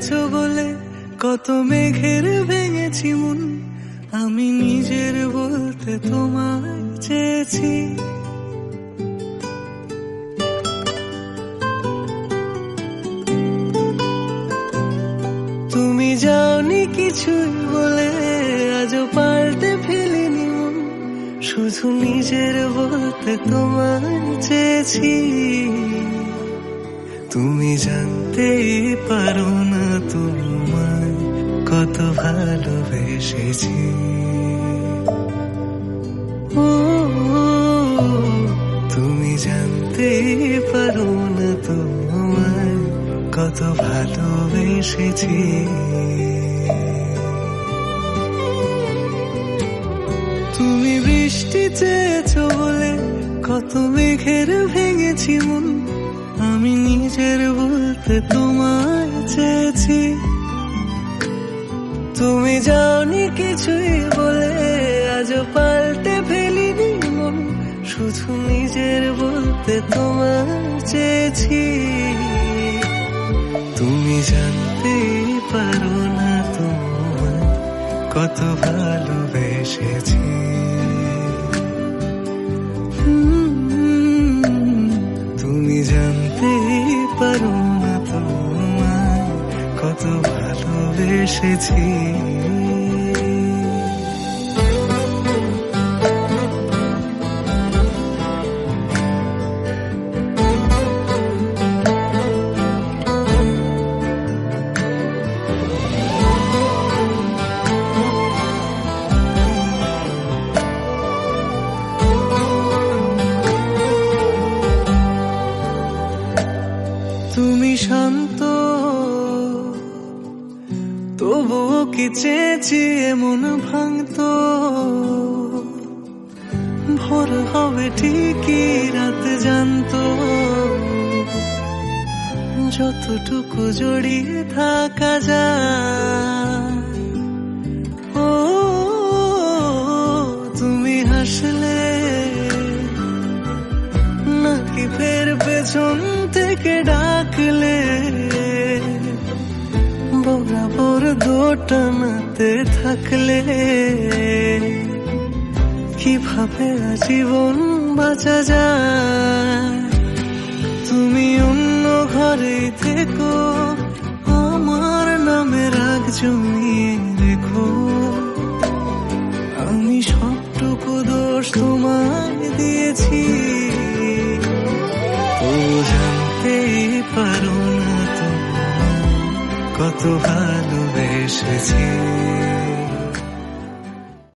চেয়েছো বলে কত মেঘের ভেঙেছি মন, আমি নিজের বলতে তোমায় চেয়েছি। তুমি যাওনি কিছুই বলে আজও পাল্টে ফেলিনি মন, শুধু নিজের বলতে তোমায় চেয়েছি। তুমি জানতেই পারো না তোমায় কত ভালোবেসেছি। ও তুমি জানতেই পারো না তোমায় কত ভালোবেসেছি। তুমি বৃষ্টি চেয়েছো বলে কত মেঘের ভেঙেছি মন, আমি নিজের বলতে তোমায় চেয়েছি। তুমি যাওনি কিছুই বলে আজও পাল্টে ফেলিনি মন, শুধু নিজের বলতে তোমায় চেয়েছি। তুমি জানতেই পারো না তোমায় কত ভালোবেসেছি। তুমি জানতেই পারো না তোমায় কত ভালোবেসেছি। তুমি শান্ত তবুও কি চেয়েছি এমন ভাঙতো, ভোর হবে ঠিকই রাত জানতো, যতটুকু জড়িয়ে থাকা যায়। ও তুমি হাসলে নাকি ফের পেছন থেকে ডাকলে, বরাবর দোটানাতে থাকলে কিভাবে আজীবন বাঁচা যায়। তুমি অন্য ঘরে থেকো, আমার নামে রাগ জমিয়ে রেখো, আমি সবটুকু দোষ তোমায় দিয়েছি। ও জানতেই পারো না তোমায় কত ভালোবেসেছি।